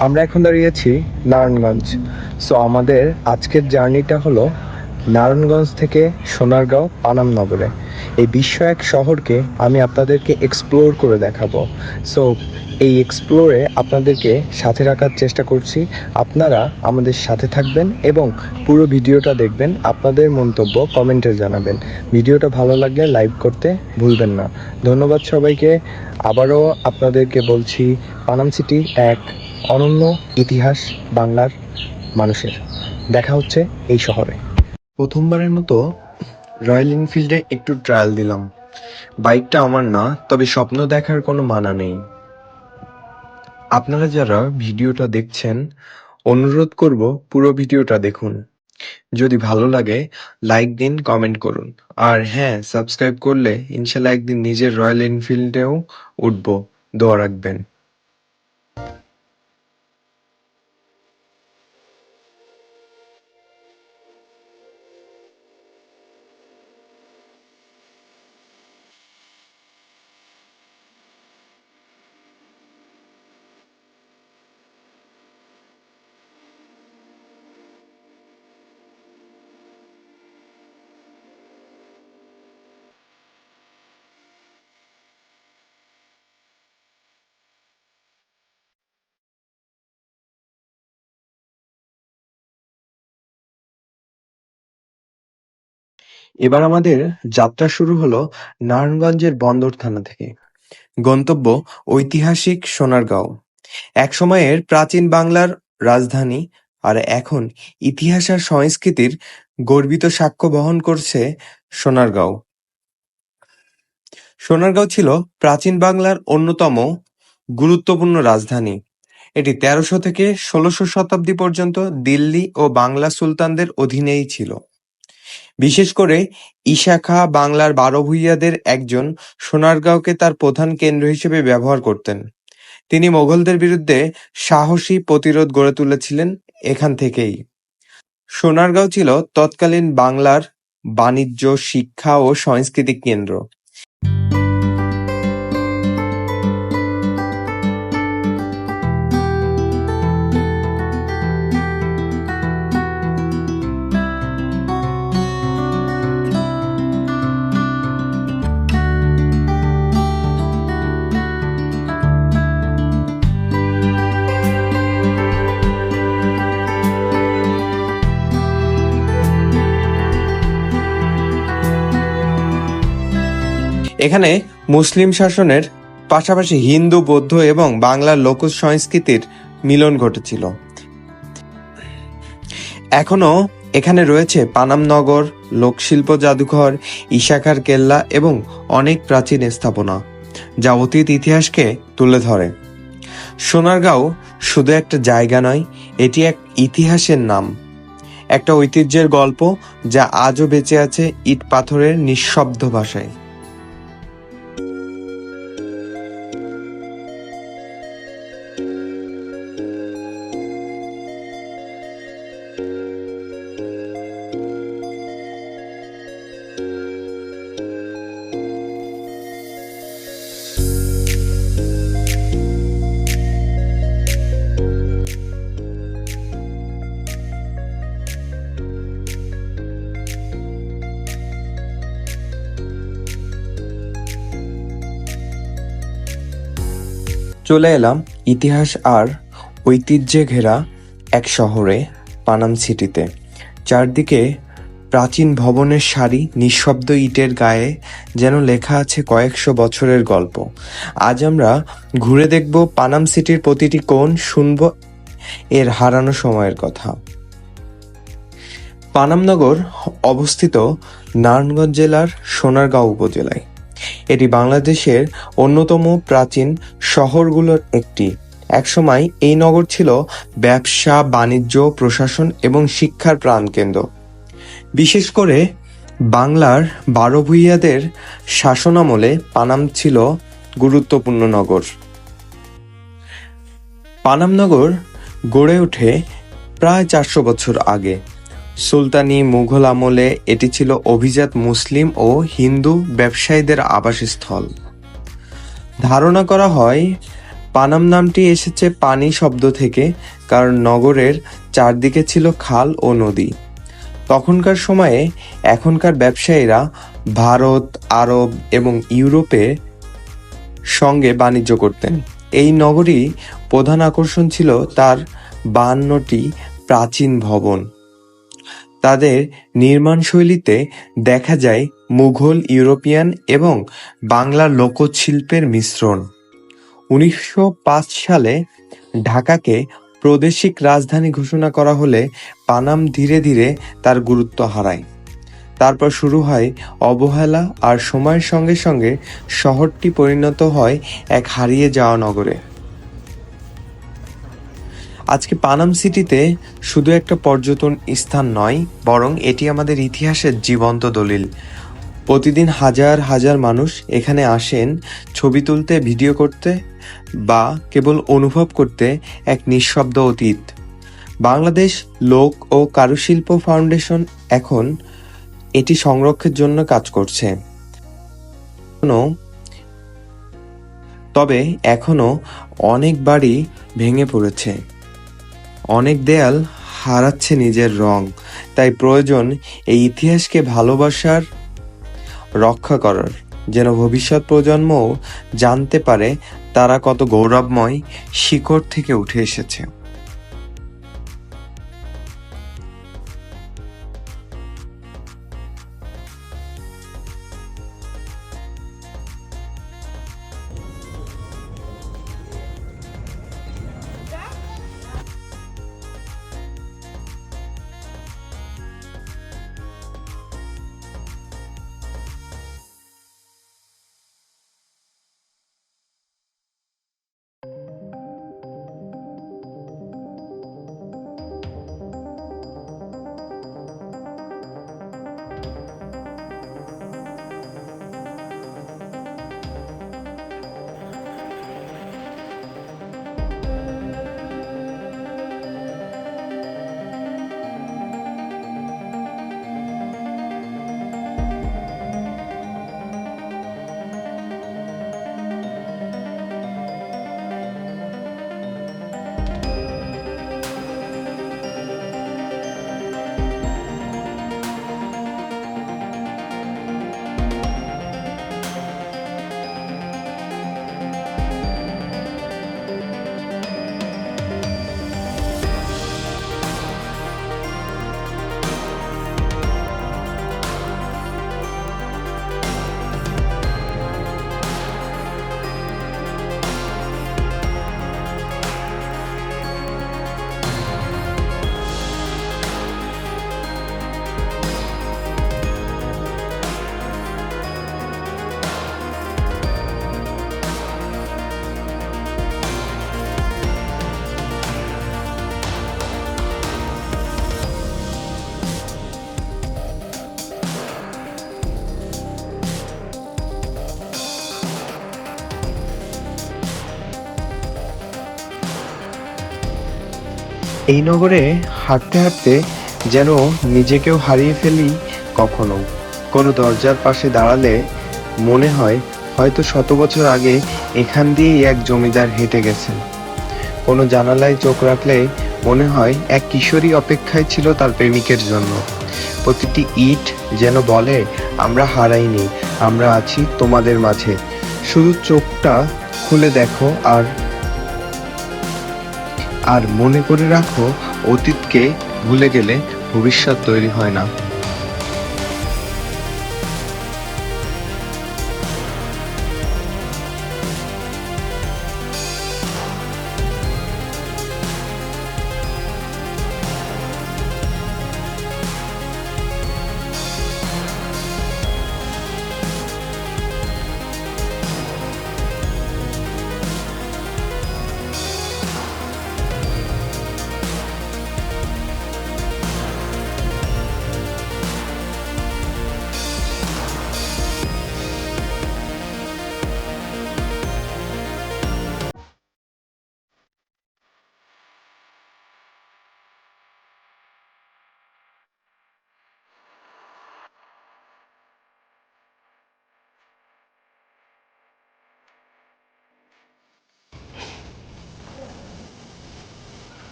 আমরা এখন দাঁড়িয়েছি নারায়ণগঞ্জ। সো আমাদের আজকের জার্নিটা হলো নারায়ণগঞ্জ থেকে সোনারগাঁও পানাম নগরে। এই বিশ্ব এক শহরকে আমি আপনাদেরকে এক্সপ্লোর করে দেখাবো। সো এই এক্সপ্লোরে আপনাদেরকে সাথে রাখার চেষ্টা করছি। আপনারা আমাদের সাথে থাকবেন এবং পুরো ভিডিওটা দেখবেন, আপনাদের মন্তব্য কমেন্টে জানাবেন। ভিডিওটা ভালো লাগলে লাইক করতে ভুলবেন না। ধন্যবাদ সবাইকে। আবারও আপনাদেরকে বলছি, পানাম সিটি এক অনন্য ইতিহাস বাংলার মানুষের। দেখা হচ্ছে এই শহরে। প্রথমবারের মতো রয়্যাল এনফিল্ডে একটু ট্রায়াল দিলাম। বাইকটা আমার না, তবে স্বপ্ন দেখার কোনো মানা নেই। আপনারা যারা ভিডিওটা দেখছেন, অনুরোধ করব পুরো ভিডিওটা দেখুন। যদি ভালো লাগে লাইক দিন, কমেন্ট করুন। আর হ্যাঁ, সাবস্ক্রাইব করলে ইনশাল্লাহ একদিন নিজের রয়্যাল এনফিল্ডেও উঠবো। দোয়া রাখবেন। এবার আমাদের যাত্রা শুরু হলো নারায়ণগঞ্জের বন্দর থানা থেকে। গন্তব্য ঐতিহাসিক সোনারগাঁও, এক সময়ের প্রাচীন বাংলার রাজধানী, আর এখন ইতিহাস আর সংস্কৃতির গর্বিত সাক্ষ্য বহন করছে সোনারগাঁও। সোনারগাঁও ছিল প্রাচীন বাংলার অন্যতম গুরুত্বপূর্ণ রাজধানী। এটি ১৩০০ থেকে ১৬০০ শতাব্দী পর্যন্ত দিল্লি ও বাংলা সুলতানদের অধীনেই ছিল। বিশেষ করে ঈশা খাঁ বাংলার ১২ ভূঁইয়াদের একজন সোনারগাঁওকে তার প্রধান কেন্দ্র হিসেবে ব্যবহার করতেন। তিনি মোগলদের বিরুদ্ধে সাহসী প্রতিরোধ গড়ে তুলেছিলেন এখান থেকেই। সোনারগাঁও ছিল তৎকালীন বাংলার বাণিজ্য, শিক্ষা ও সাংস্কৃতিক কেন্দ্র। এখানে মুসলিম শাসনের পাশাপাশি হিন্দু, বৌদ্ধ এবং বাংলার লোক সংস্কৃতির মিলন ঘটেছিল। এখনো এখানে রয়েছে পানাম নগর, লোকশিল্প জাদুঘর, ঈশা খাঁর কেল্লা এবং অনেক প্রাচীন স্থাপনা, যা অতীত ইতিহাসকে তুলে ধরে। সোনারগাঁও শুধু একটা জায়গা নয়, এটি এক ইতিহাসের নাম, একটা ঐতিহ্যের গল্প যা আজও বেঁচে আছে ইট পাথরের নিঃশব্দ ভাষায়। চলে এলাম ইতিহাস আর ঐতিহ্যে ঘেরা এক শহরে, পানাম সিটিতে। চারদিকে প্রাচীন ভবনের সারি, নিঃশব্দ ইটের গায়ে যেন লেখা আছে কয়েকশো বছরের গল্প। আজ আমরা ঘুরে দেখব পানাম সিটির প্রতিটি কোণ, শুনব এর হারানো সময়ের কথা। পানামনগর অবস্থিত নারায়ণগঞ্জ জেলার সোনারগাঁও উপজেলায়। এটি বাংলাদেশের অন্যতম প্রাচীন শহরগুলোর একটি। একসময় এই নগর ছিল ব্যবসা, বাণিজ্য, প্রশাসন এবং শিক্ষার প্রাণকেন্দ্র। বিশেষ করে বাংলার ১২ ভূঁইয়াদের শাসনামলে পানাম ছিল গুরুত্বপূর্ণ নগর। পানাম নগর গড়ে ওঠে প্রায় ৪০০ বছর আগে। সুলতানি মুঘল আমলে এটি ছিল অভিজাত মুসলিম ও হিন্দু ব্যবসায়ীদের আবাসস্থল। ধারণা করা হয় পানাম নামটি এসেছে পানি শব্দ থেকে, কারণ নগরের চারদিকে ছিল খাল ও নদী। তখনকার সময়ে এখনকার ব্যবসায়ীরা ভারত, আরব এবং ইউরোপে সঙ্গে বাণিজ্য করতেন। এই নগরী প্রধান আকর্ষণ ছিল তার 52টি প্রাচীন ভবন। তাদের নির্মাণশৈলীতে দেখা যায় মুঘল, ইউরোপিয়ান এবং বাংলার লোকশিল্পের মিশ্রণ। 1905 সালে ঢাকাকে প্রাদেশিক রাজধানী ঘোষণা করা হলে পানাম ধীরে ধীরে তার গুরুত্ব হারায়। তারপর শুরু হয় অবহেলা, আর সময়ের সঙ্গে সঙ্গে শহরটি পরিণত হয় এক হারিয়ে যাওয়া নগরে। আজকে পানাম সিটিতে শুধু একটা পর্যটন স্থান নয়, বরং এটি আমাদের ইতিহাসের জীবন্ত দলিল। প্রতিদিন হাজার হাজার মানুষ এখানে আসেন ছবি তুলতে, ভিডিও করতে বা কেবল অনুভব করতে এক নিঃশব্দ অতীত। বাংলাদেশ লোক ও কারুশিল্প ফাউন্ডেশন এখন এটি সংরক্ষণের জন্য কাজ করছে। তবে এখনো অনেক বাড়ি ভেঙে পড়েছে, অনেক দেয়াল হারাচ্ছে নিজের রং। তাই প্রয়োজন এই ইতিহাসকে ভালোবাসার, রক্ষা করার, যেন ভবিষ্যৎ প্রজন্মও জানতে পারে তারা কত গৌরবময় শিকড় থেকে উঠে এসেছে। এই নগরে হাঁটতে হাঁটতে যেন নিজেকেও হারিয়ে ফেলি। কখনো কোনো দরজার পাশে দাঁড়ালে মনে হয় হয়তো 100 বছর আগে এখান দিয়েই এক জমিদার হেঁটে গেছেন। কোনো জানালায় চোখ রাখলে মনে হয় এক কিশোরী অপেক্ষায় ছিল তার প্রেমিকের জন্য। প্রতিটি ইট যেন বলে, আমরা হারাইনি, আমরা আছি তোমাদের মাঝে। শুধু চোখটা খুলে দেখো আর আর মনে করে রাখো, অতীতকে ভুলে গেলে ভবিষ্যৎ তৈরি হয় না।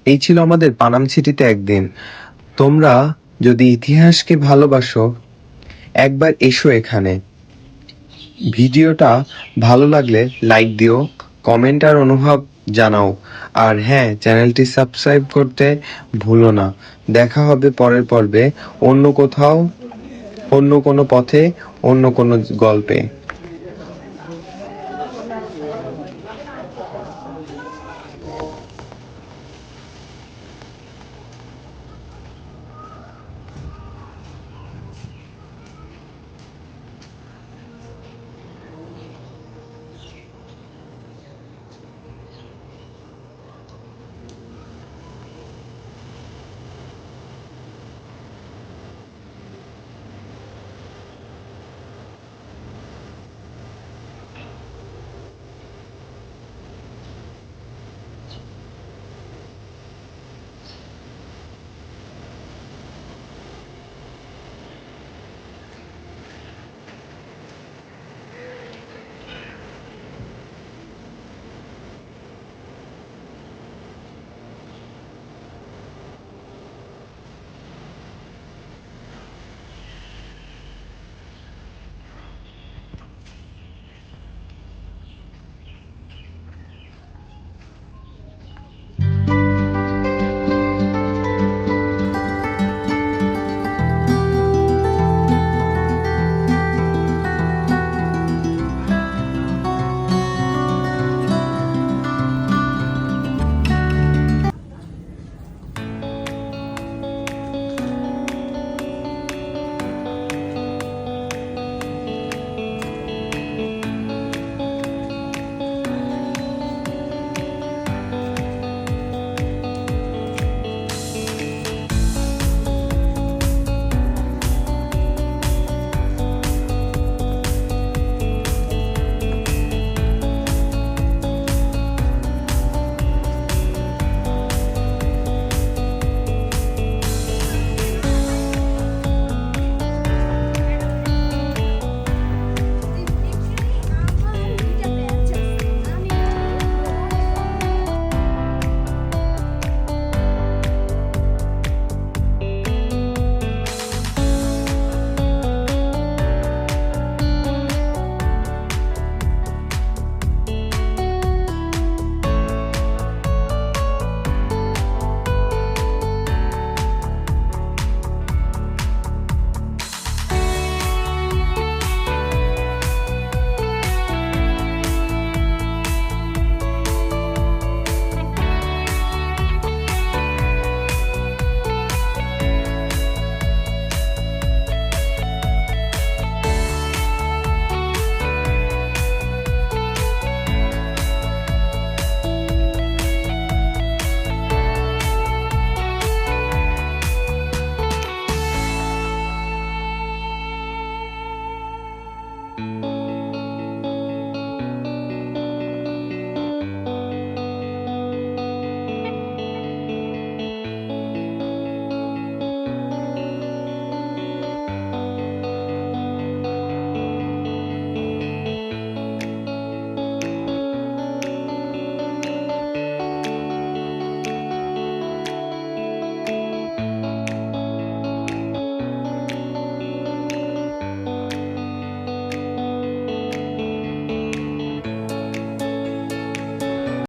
এই ছিল আমাদের পানাম সিটিতে একদিন। তোমরা যদি ইতিহাসকে ভালোবাসো একবার এসো এখানে। ভিডিওটা ভালো লাগলে লাইক দিও, কমেন্ট আর অনুভব জানাও। আর হ্যাঁ, চ্যানেলটি সাবস্ক্রাইব করতে ভুলো না। দেখা হবে পরের পর্বে, অন্য কোথাও, অন্য কোনো পথে, অন্য কোনো গল্পে।